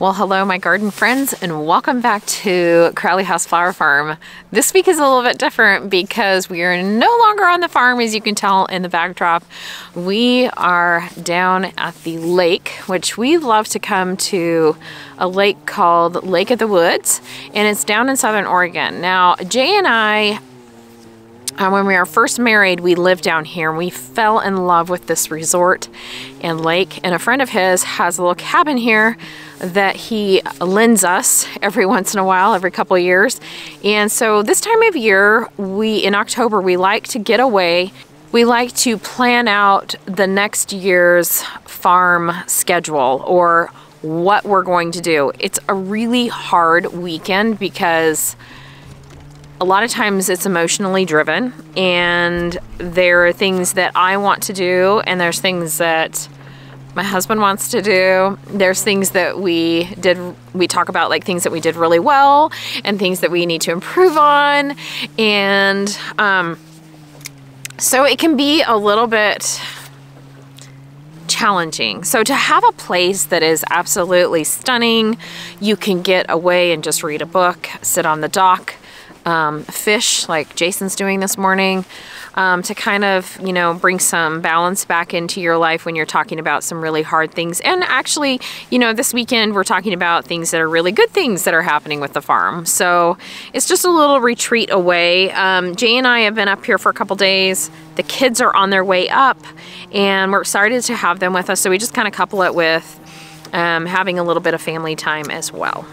Well, hello my garden friends, and welcome back to Crowley House Flower Farm. This week is a little bit different because we are no longer on the farm, as you can tell in the backdrop. We are down at the lake, which we love to come to, a lake called Lake of the Woods, and it's down in Southern Oregon. Now, Jay and I, when we were first married, we lived down here and we fell in love with this resort and lake. And a friend of his has a little cabin here that he lends us every once in a while, every couple of years. And so this time of year, in October, we like to get away. We like to plan out the next year's farm schedule or what we're going to do. It's a really hard weekend because a lot of times it's emotionally driven, and there are things that I want to do, and there's things that my husband wants to do. There's things that we talk about, like things that we did really well and things that we need to improve on. And so it can be a little bit challenging. So to have a place that is absolutely stunning, you can get away and just read a book, sit on the dock, fish like Jason's doing this morning, to kind of, you know, bring some balance back into your life when you're talking about some really hard things. And actually, you know, this weekend we're talking about things that are really good things that are happening with the farm. So it's just a little retreat away. Jay and I have been up here for a couple days. The kids are on their way up and we're excited to have them with us. So we just kind of couple it with having a little bit of family time as well.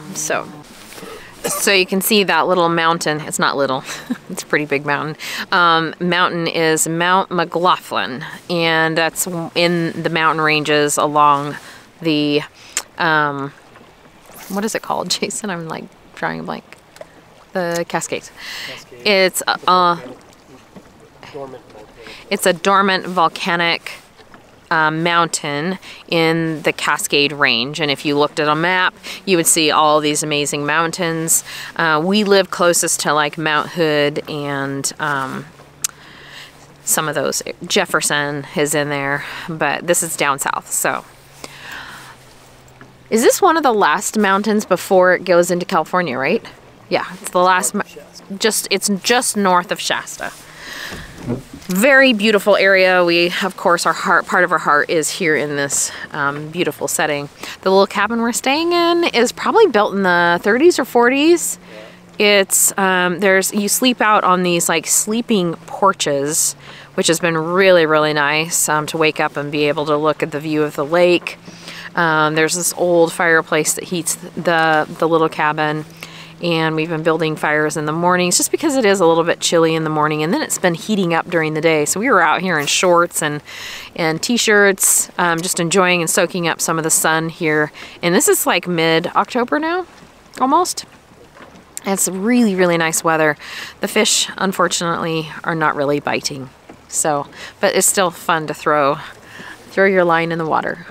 So you can see that little mountain. It's not little, it's a pretty big mountain. Mountain is Mount McLaughlin, and that's in the mountain ranges along the, what is it called, Jason? I'm like drawing a blank. The Cascades. It's a dormant volcanic mountain in the Cascade Range, and if you looked at a map you would see all these amazing mountains. We live closest to like Mount Hood and some of those. Jefferson is in there, but this is down south. So is this one of the last mountains before it goes into California, right? Yeah, it's the last. It's just north of Shasta. Very beautiful area. We, of course, part of our heart is here in this beautiful setting. The little cabin we're staying in is probably built in the 30s or 40s. It's you sleep out on these like sleeping porches, which has been really, really nice to wake up and be able to look at the view of the lake. There's this old fireplace that heats the little cabin. And we've been building fires in the mornings just because it is a little bit chilly in the morning, and then it's been heating up during the day. So we were out here in shorts and t-shirts, just enjoying and soaking up some of the sun here. And this is like mid-October now, almost. It's really, really nice weather. The fish, unfortunately, are not really biting. So, but it's still fun to throw your line in the water.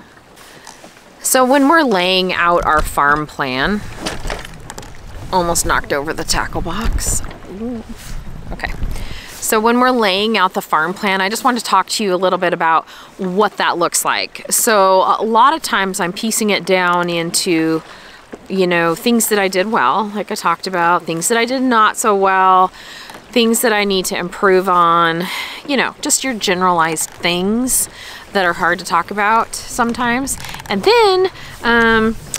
So when we're laying out our farm plan, almost knocked over the tackle box. Ooh. Okay. So when we're laying out the farm plan, I just want to talk to you a little bit about what that looks like. So a lot of times I'm piecing it down into, you know, things that I did well, like I talked about, things that I did not so well, things that I need to improve on, you know, just your generalized things that are hard to talk about sometimes. And then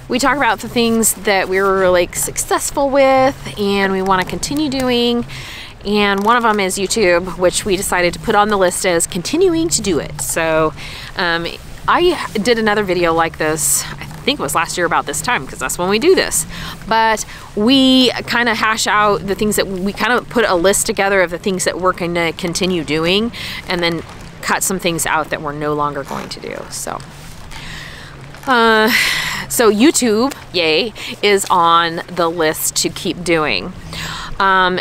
we talk about the things that we were really successful with and we want to continue doing. And one of them is YouTube, which we decided to put on the list as continuing to do it. So I did another video like this, I think it was last year about this time, because that's when we do this. But we kind of hash out the things that we kind of put a list together of the things that we're going to continue doing, and then cut some things out that we're no longer going to do. So YouTube, yay, is on the list to keep doing.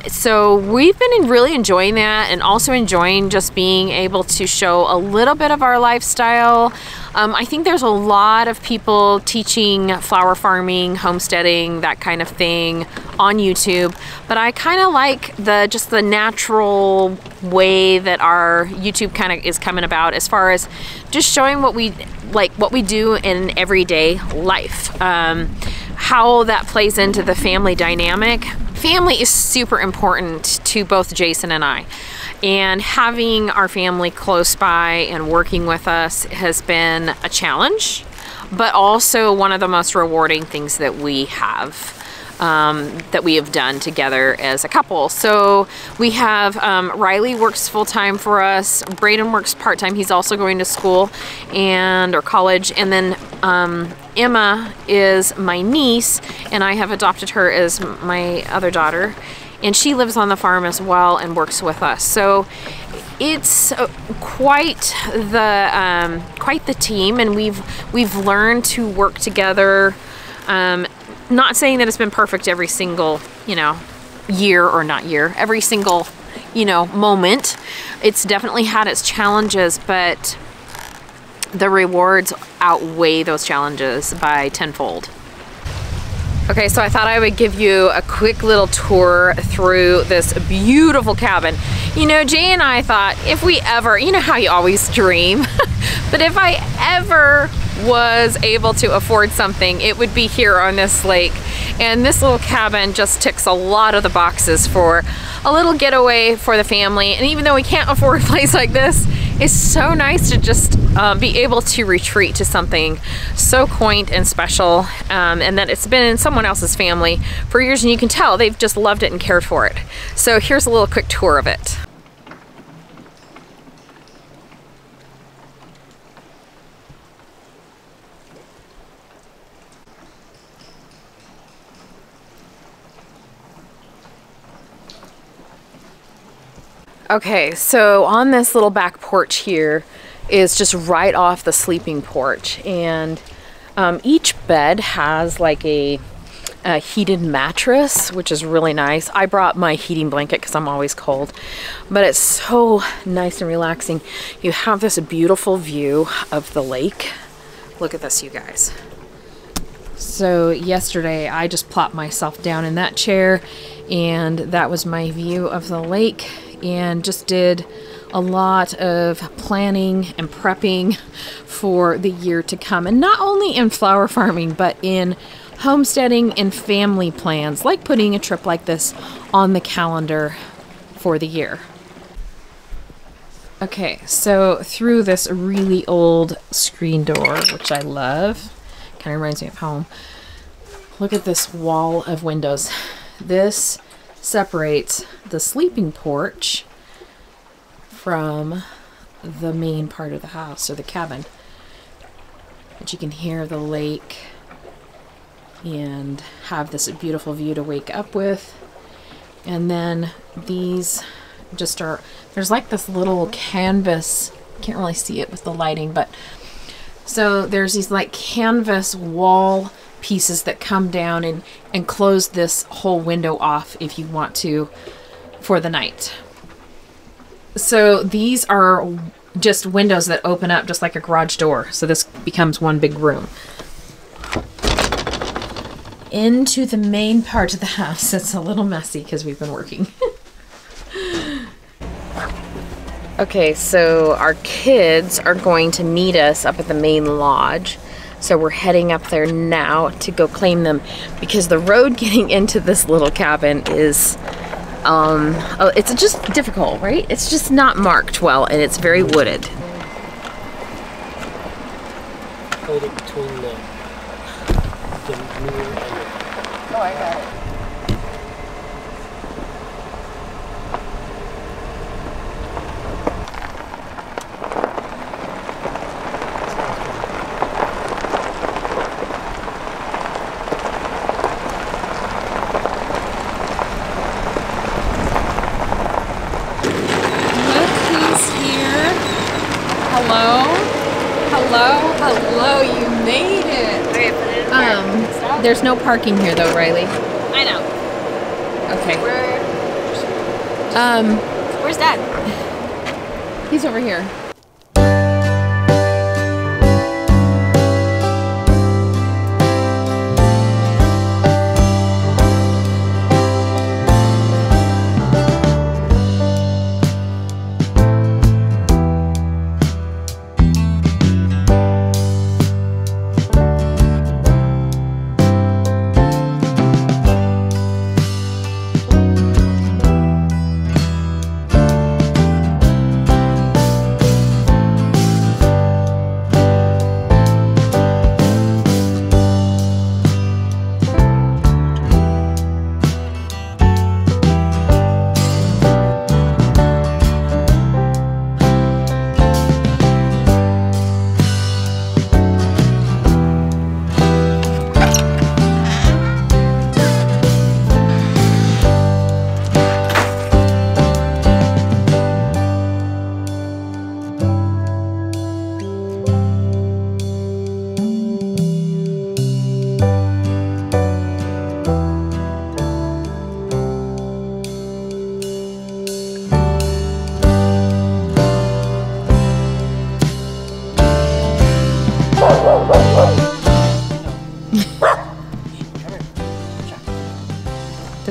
So we've been really enjoying that, and also enjoying just being able to show a little bit of our lifestyle. I think there's a lot of people teaching flower farming, homesteading, that kind of thing on YouTube, but I kind of like just the natural way that our YouTube kind of is coming about, as far as just showing what we do in everyday life. how that plays into the family dynamic. Family is super important to both Jason and I. And having our family close by and working with us has been a challenge, but also one of the most rewarding things that we have done together as a couple. So we have Riley works full-time for us. Braden works part-time. He's also going to school or college. And then Emma is my niece, and I have adopted her as my other daughter. And she lives on the farm as well and works with us. So it's quite the team, and we've learned to work together. Not saying that it's been perfect every single, year or not year, every single, moment. It's definitely had its challenges, but the rewards outweigh those challenges by tenfold. Okay, so I thought I would give you a quick little tour through this beautiful cabin. Jay and I thought if we ever, how you always dream, but if I ever was able to afford something, it would be here on this lake. And this little cabin just ticks a lot of the boxes for a little getaway for the family. And even though we can't afford a place like this, it's so nice to just be able to retreat to something so quaint and special, and that it's been in someone else's family for years, and you can tell they've just loved it and cared for it. So here's a little quick tour of it. Okay, so on this little back porch here is just right off the sleeping porch, and each bed has like a heated mattress, which is really nice. I brought my heating blanket because I'm always cold, but it's so nice and relaxing. You have this beautiful view of the lake. Look at this, you guys. So yesterday I just plopped myself down in that chair, and that was my view of the lake, and just did a lot of planning and prepping for the year to come. And not only in flower farming, but in homesteading and family plans, like putting a trip like this on the calendar for the year. Okay, so through this really old screen door, which I love, kind of reminds me of home, look at this wall of windows. This separates the sleeping porch from the main part of the house, or the cabin. But you can hear the lake and have this beautiful view to wake up with. And then these just are, there's like this little canvas, can't really see it with the lighting, but so there's these like canvas wall pieces that come down and close this whole window off if you want to for the night. So these are just windows that open up just like a garage door. So this becomes one big room. Into the main part of the house. It's a little messy because we've been working. Okay, so our kids are going to meet us up at the main lodge. So we're heading up there now to go claim them, because the road getting into this little cabin is, it's just difficult, right? It's just not marked well, and it's very wooded. Hold it between the mirror and the... Oh, I got it. Hello, you made it. Okay, put it in here. There's no parking here though, Riley. I know. Okay. Where's Dad? He's over here.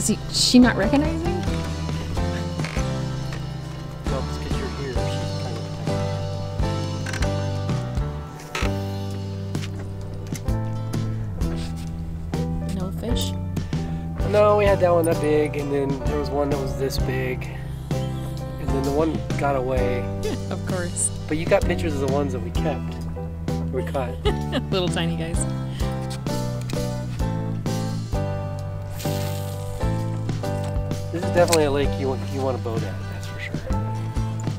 Does she not recognize me? Well, it's because you're here. She's kind of... No fish? No, we had that one that big, and then there was one that was this big. And then the one got away. Of course. But you got pictures of the ones that we kept. We caught. Little tiny guys. This is definitely a lake you want to boat at, that's for sure.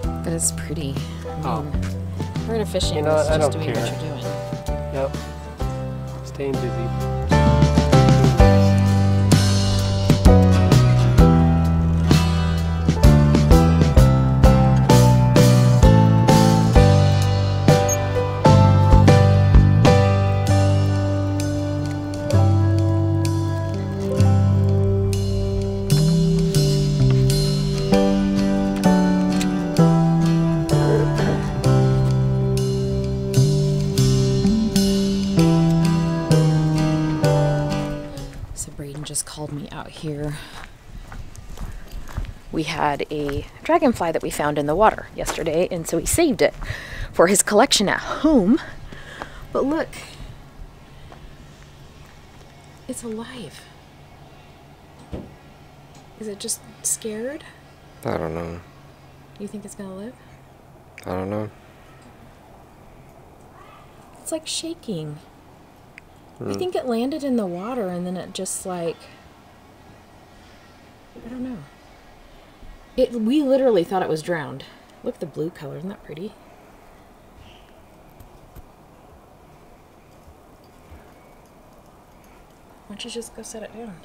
But it's pretty. Oh. We're in a fishing. You know what, I just don't doing care. what you're doing. Yep. Staying busy. Just called me out here. We had a dragonfly that we found in the water yesterday, and so he saved it for his collection at home. But look, it's alive. Is it just scared? I don't know. You think it's gonna live? I don't know. It's like shaking. I think it landed in the water and then it just like, I don't know. We literally thought it was drowned. Look at the blue color, isn't that pretty? Why don't you just go set it down?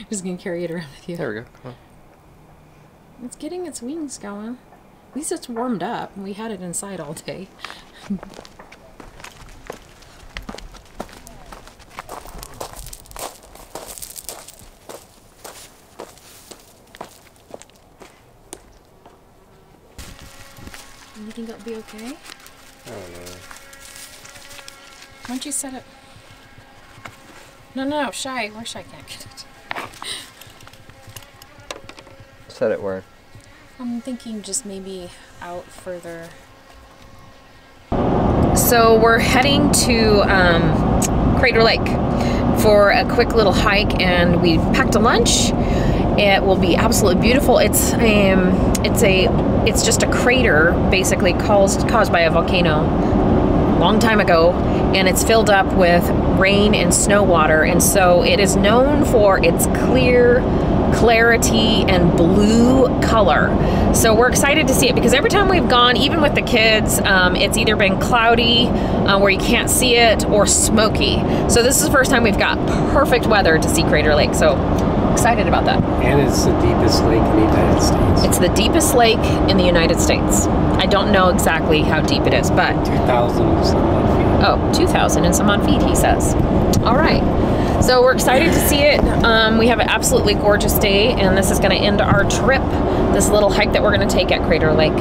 Just gonna carry it around with you. There we go. Come on. It's getting its wings going. At least it's warmed up. We had it inside all day. You think it'll be okay? I don't know. Why don't you set it? No, Shy. Where Shy can't get it. Set it where? I'm thinking just maybe out further. So we're heading to Crater Lake for a quick little hike, and we packed a lunch. It will be absolutely beautiful. It's just a crater basically caused by a volcano a long time ago, and it's filled up with rain and snow water, and so it is known for its clarity and blue color. So we're excited to see it because every time we've gone, even with the kids, it's either been cloudy where you can't see it or smoky. So this is the first time we've got perfect weather to see Crater Lake. So excited about that. And it's the deepest lake in the United States. It's the deepest lake in the United States. I don't know exactly how deep it is, but 2,000 and some odd feet. oh, 2,000 and some odd feet, he says. All right. So we're excited to see it. We have an absolutely gorgeous day, and this is going to end our trip, this little hike that we're going to take at Crater Lake.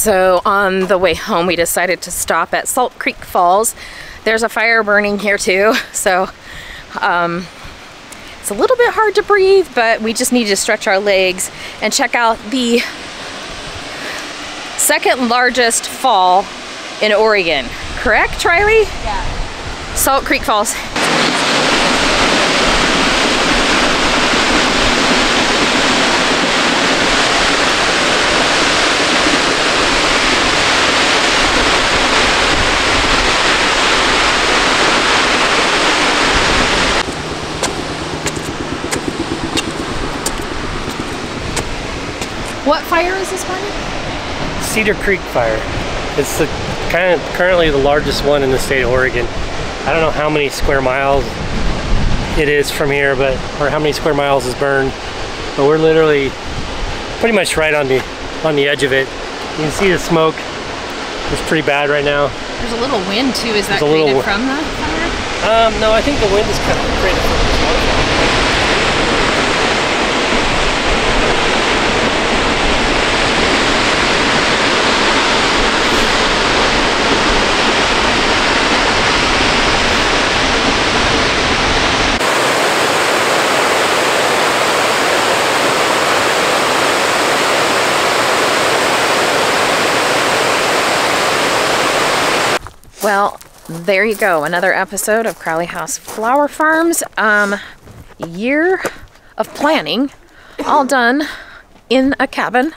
So on the way home, we decided to stop at Salt Creek Falls. There's a fire burning here too, so it's a little bit hard to breathe, but we just need to stretch our legs and check out the second largest fall in Oregon. Correct, Riley? Yeah. Salt Creek Falls. What fire is this one? Cedar Creek Fire. It's the currently the largest one in the state of Oregon. I don't know how many square miles it is from here, or how many square miles is burned, but we're literally pretty much right on the edge of it. You can see the smoke. It's pretty bad right now. There's a little wind too. Is that There's a little created from the fire? No, I think the wind is kind of created from the smoke. Well, there you go. Another episode of Crowley House Flower Farms. Year of planning, all done in a cabin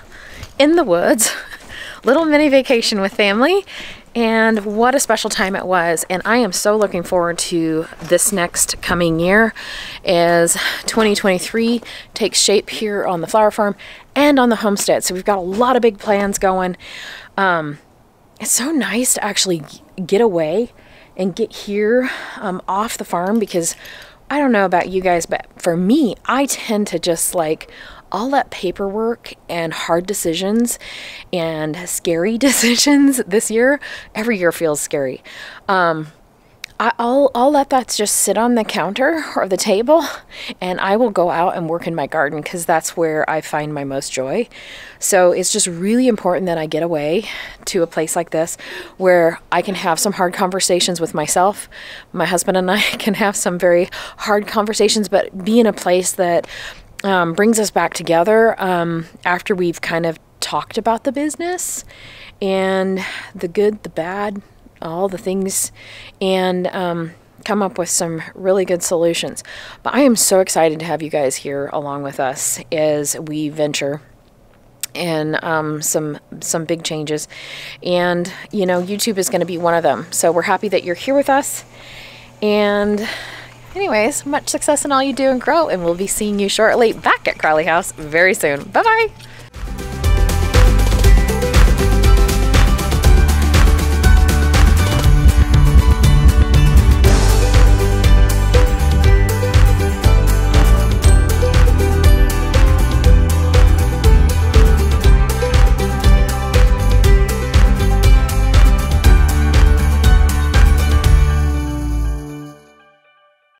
in the woods. Little mini vacation with family. And what a special time it was. And I am so looking forward to this next coming year as 2023 takes shape here on the flower farm and on the homestead. So we've got a lot of big plans going. It's so nice to actually get away and get here off the farm, because I don't know about you guys, but for me, I tend to just like all that paperwork and hard decisions and scary decisions this year. Every year feels scary. I'll let that just sit on the counter or the table, and I will go out and work in my garden, because that's where I find my most joy. So it's just really important that I get away to a place like this where I can have some hard conversations with myself. My husband and I can have some very hard conversations, but be in a place that brings us back together after we've kind of talked about the business and the good, the bad, all the things, and come up with some really good solutions. But I am so excited to have you guys here along with us as we venture in some big changes. And you know, YouTube is going to be one of them. So we're happy that you're here with us. And anyways, much success in all you do and grow, and we'll be seeing you shortly back at Crowley House very soon. Bye bye.